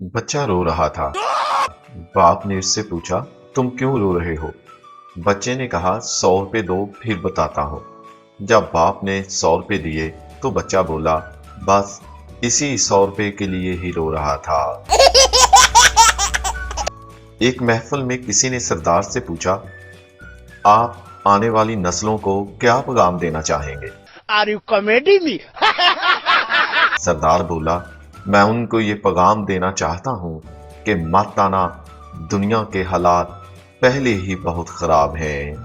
बच्चा रो रहा था। बाप ने उससे पूछा, तुम क्यों रो रहे हो? बच्चे ने कहा, 100 रुपए दो फिर बताता हूँ। जब बाप ने 100 रुपए दिए तो बच्चा बोला, बस इसी 100 रुपए के लिए ही रो रहा था। एक महफिल में किसी ने सरदार से पूछा, आप आने वाली नस्लों को क्या पैगाम देना चाहेंगे? Are you comedy me? सरदार बोला, मैं उनको ये पैगाम देना चाहता हूँ कि मत आना, दुनिया के हालात पहले ही बहुत खराब हैं।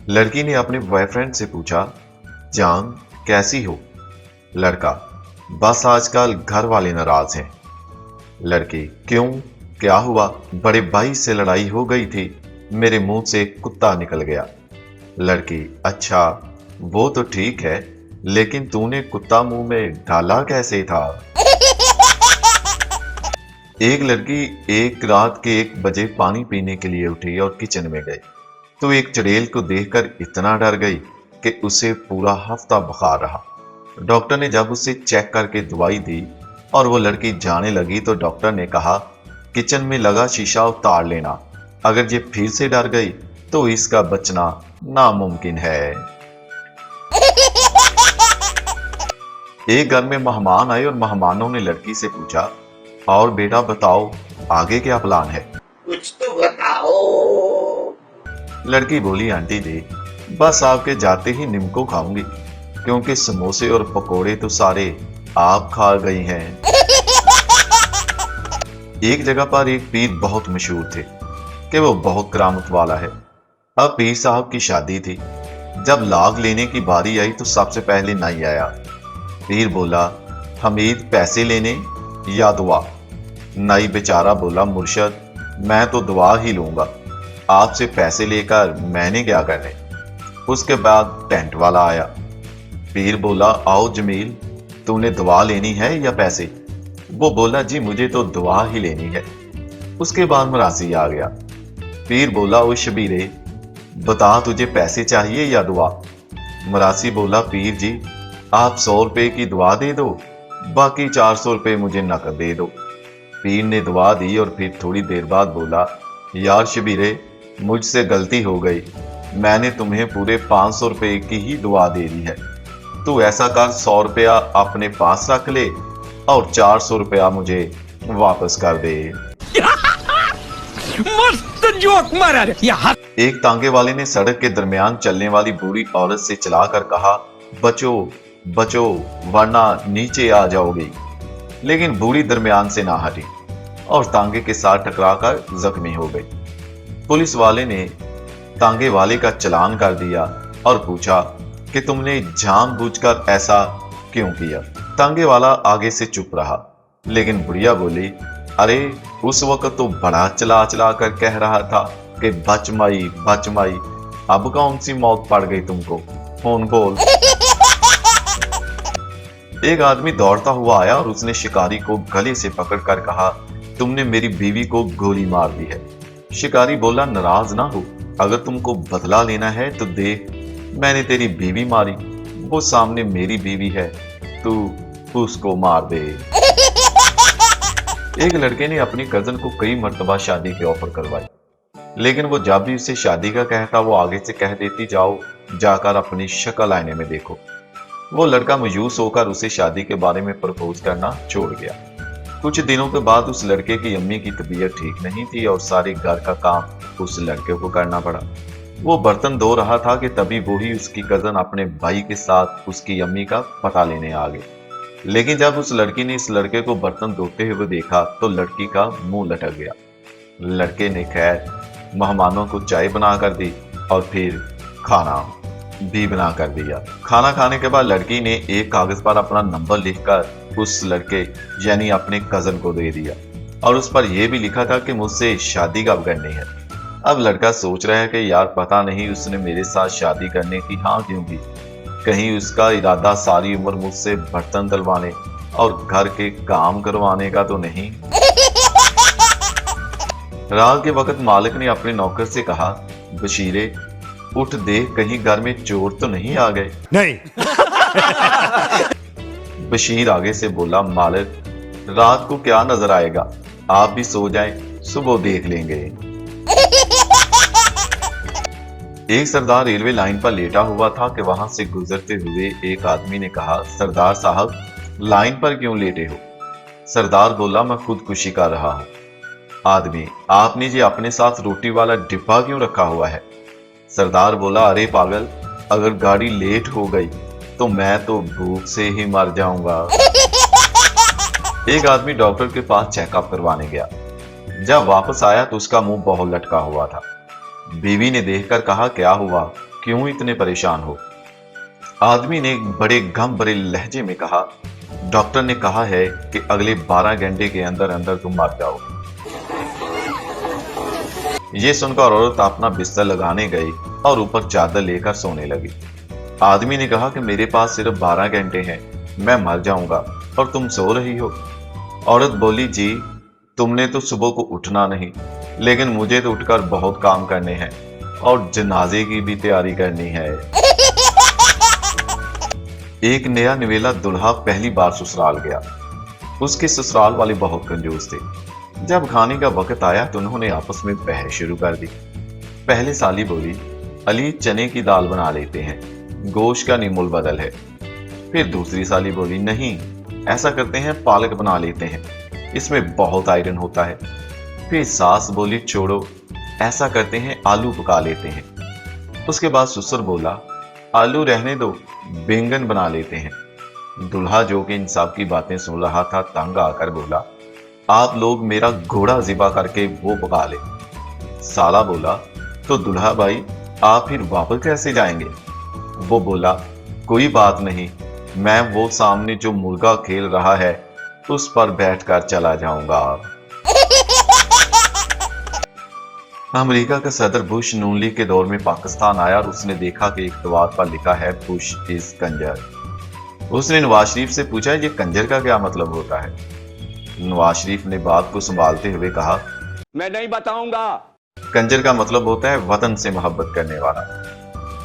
लड़की ने अपने बॉयफ्रेंड से पूछा, जान कैसी हो? लड़का, बस आजकल घर वाले नाराज हैं। लड़की, क्यों, क्या हुआ? बड़े भाई से लड़ाई हो गई थी, मेरे मुंह से कुत्ता निकल गया। लड़की, अच्छा वो तो ठीक है, लेकिन तूने कुत्ता मुंह में डाला कैसे था? एक लड़की एक रात के 1 बजे पानी पीने के लिए उठी और किचन में गई तो एक चुड़ैल को देखकर इतना डर गई कि उसे पूरा हफ्ता बुखार रहा। डॉक्टर ने जब उसे चेक करके दवाई दी और वो लड़की जाने लगी तो डॉक्टर ने कहा, किचन में लगा शीशा उतार लेना, अगर ये फिर से डर गई तो इसका बचना नामुमकिन है। एक घर में मेहमान आए और मेहमानों ने लड़की से पूछा, और बेटा बताओ आगे क्या प्लान है? कुछ तो बताओ। लड़की बोली, आंटी जी बस आपके जाते ही निमको खाऊंगी, क्योंकि समोसे और पकोड़े तो सारे आप खा गई हैं। एक जगह पर एक पीर बहुत मशहूर थे कि वो बहुत करामत वाला है। अब पीर साहब की शादी थी। जब लाग लेने की बारी आई तो सबसे पहले नाई आया। पीर बोला, हमीद पैसे लेने या दुआ? नाई बेचारा बोला, मुर्शद मैं तो दुआ ही लूंगा, आपसे पैसे लेकर मैंने क्या करने। उसके बाद टेंट वाला आया। पीर बोला, आओ जमील, तूने दुआ लेनी है या पैसे? वो बोला, जी मुझे तो दुआ ही लेनी है। उसके बाद मरासी आ गया। पीर बोला, ओ शबीरे बता तुझे पैसे चाहिए या दुआ? मरासी बोला, पीर जी आप 100 रुपए की दुआ दे दो, बाकी 400 रुपए मुझे नकद दे दो। पीर ने दुआ दी और फिर थोड़ी देर बाद बोला, यार शबीरे मुझसे गलती हो गई, मैंने तुम्हें पूरे 500 रुपए की ही दुआ दे दी है। तू ऐसा कर, 100 रुपया अपने पास रख ले और 400 रुपया मुझे वापस कर दे। मस्त जोक मारा रे। एक तांगे वाले ने सड़क के दरमियान चलने वाली बूढ़ी औरत से चिल्लाकर कहा, बचो बचो वरना नीचे आ जाओगी। लेकिन बूढ़ी दरमियान से ना हटी और तांगे के साथ टकराकर जख्मी हो गई। पुलिस वाले ने तांगे वाले का चालान कर दिया और पूछा कि तुमने जानबूझकर ऐसा क्यों किया? तांगे वाला आगे से चुप रहा, लेकिन बुढ़िया बोली, अरे उस वक्त तो बड़ा चला चला कर कह रहा था कि बच माई, अब कौन सी मौत पड़ गई तुमको, फोन बोल। एक आदमी दौड़ता हुआ आया और उसने शिकारी को गले से पकड़कर कहा, तुमने मेरी बीवी को गोली मार दी है। शिकारी बोला, नाराज ना हो, अगर तुमको बदला लेना है तो देख, मैंने तेरी बीवी मारी, वो सामने मेरी बीवी है, तू उसको मार दे। एक लड़के ने अपनी कजन को कई मर्तबा शादी के ऑफर करवाई, लेकिन वो जब भी उसे शादी का कहता वो आगे से कह देती, जाओ जाकर अपनी शक्ल आईने में देखो। वो लड़का मायूस होकर उसे शादी के बारे में प्रपोज करना छोड़ गया। कुछ दिनों के बाद उस लड़के की अम्मी की तबीयत ठीक नहीं थी और सारे घर का काम उस लड़के को करना पड़ा। वो बर्तन धो रहा था कि तभी वो ही उसकी कजन अपने भाई के साथ उसकी अम्मी का पता लेने आ गई। लेकिन जब उस लड़की ने इस लड़के को बर्तन धोते हुए देखा तो लड़की का मुंह लटक गया। लड़के ने खैर मेहमानों को चाय बना कर दी और फिर खाना भी बना कर दिया। खाना खाने के बाद लड़की ने एक कागज पर अपना नंबर लिखकर उस लड़के यानी अपने कजन को दे दिया और उस पर यह भी लिखा था कि मुझसे शादी कब करनी है। अब लड़का सोच रहा है कि यार पता नहीं उसने मेरे साथ शादी करने की हाँ क्यों की, कहीं उसका इरादा सारी उम्र मुझसे बर्तन धुलवाने और घर के काम करवाने का तो नहीं। रात के वक्त मालिक ने अपने नौकर से कहा, बशीरे उठ देख कहीं घर में चोर तो नहीं आ गए। नहीं। बशीर आगे से बोला, मालिक रात को क्या नजर आएगा, आप भी सो जाएं, सुबह देख लेंगे। एक सरदार रेलवे लाइन पर लेटा हुआ था कि वहां से गुजरते हुए एक आदमी ने कहा, सरदार साहब लाइन पर क्यों लेटे हो? सरदार बोला, मैं खुदकुशी कर रहा हूं। आदमी, आपने जी अपने साथ रोटी वाला डिब्बा क्यों रखा हुआ है? सरदार बोला, अरे पागल, अगर गाड़ी लेट हो गई तो मैं तो भूख से ही मर जाऊंगा। एक आदमी डॉक्टर के पास चेकअप करवाने गया। जब वापस आया तो उसका मुंह बहुत लटका हुआ था। बीवी ने देखकर कहा, क्या हुआ, क्यों इतने परेशान हो? आदमी ने बड़े गम भरे लहजे में कहा, डॉक्टर ने कहा है कि अगले 12 घंटे के अंदर अंदर तुम मर जाओगे। ये सुनकर औरत अपना बिस्तर लगाने गई और ऊपर चादर लेकर सोने लगी। आदमी ने कहा कि मेरे पास सिर्फ 12 घंटे हैं, मैं मर जाऊंगा और तुम सो रही हो। औरत बोली, जी तुमने तो सुबह को उठना नहीं, लेकिन मुझे तो उठकर बहुत काम करने हैं और जनाजे की भी तैयारी करनी है। एक नया निवेला दुल्हा पहली बार ससुराल गया। उसके ससुराल वाले बहुत कंजूस थे। जब खाने का वक्त आया तो उन्होंने आपस में बहस शुरू कर दी। पहले साली बोली, अली चने की दाल बना लेते हैं, गोश्त का निमूल बदल है। फिर दूसरी साली बोली, नहीं ऐसा करते हैं पालक बना लेते हैं, इसमें बहुत आयरन होता है। फिर सास बोली, छोड़ो ऐसा करते हैं आलू पका लेते हैं। उसके बाद ससुर बोला, आलू रहने दो, बैंगन बना लेते हैं। दूल्हा जो कि इन सब की बातें सुन रहा था तंग आकर बोला, आप लोग मेरा घोड़ा ज़िबा करके वो पका ले। साला बोला, तो दूल्हा भाई आप फिर वापस कैसे जाएंगे? वो बोला, कोई बात नहीं, मैं वो सामने जो मुर्गा खेल रहा है उस पर बैठकर चला जाऊंगा। अमेरिका का सदर बुश नून लीग के दौर में पाकिस्तान आया और उसने देखा कि एक दीवार पर लिखा है, बुश इज कंजर। उसने नवाज शरीफ से पूछा, ये कंजर का क्या मतलब होता है? नवाज शरीफ ने बात को संभालते हुए कहा, मैं नहीं बताऊंगा। कंजर का मतलब होता है वतन से मोहब्बत करने वाला।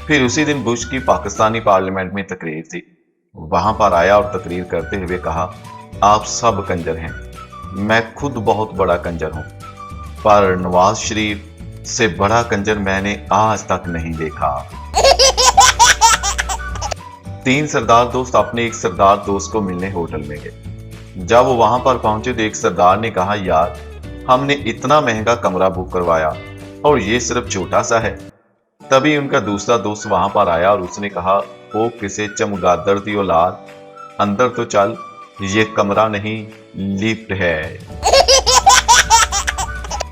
फिर उसी दिन बुश की पाकिस्तानी पार्लियामेंट में तकरीर थी। वहां पर आया और तकरीर करते हुए कहा, आप सब कंजर हैं, मैं खुद बहुत बड़ा कंजर हूं, पर नवाज शरीफ से बड़ा कंजर मैंने आज तक नहीं देखा। 3 सरदार दोस्त अपने एक सरदार दोस्त को मिलने होटल में गए। जब वो वहां पर पहुंचे तो एक सरदार ने कहा, यार हमने इतना महंगा कमरा बुक करवाया और ये सिर्फ छोटा सा है। तभी उनका दूसरा दोस्त वहां पर आया और उसने कहा, वो किसे चमगादड़ दी औलाद, अंदर तो चल, ये कमरा नहीं लिफ्ट है।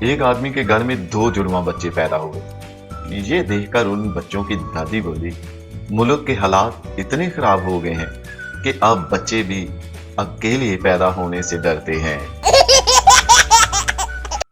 एक आदमी के घर में 2 जुड़वा बच्चे पैदा हुए। ये देखकर उन बच्चों की दादी बोली, मुल्क के हालात इतने खराब हो गए हैं कि अब बच्चे भी अकेले पैदा होने से डरते हैं।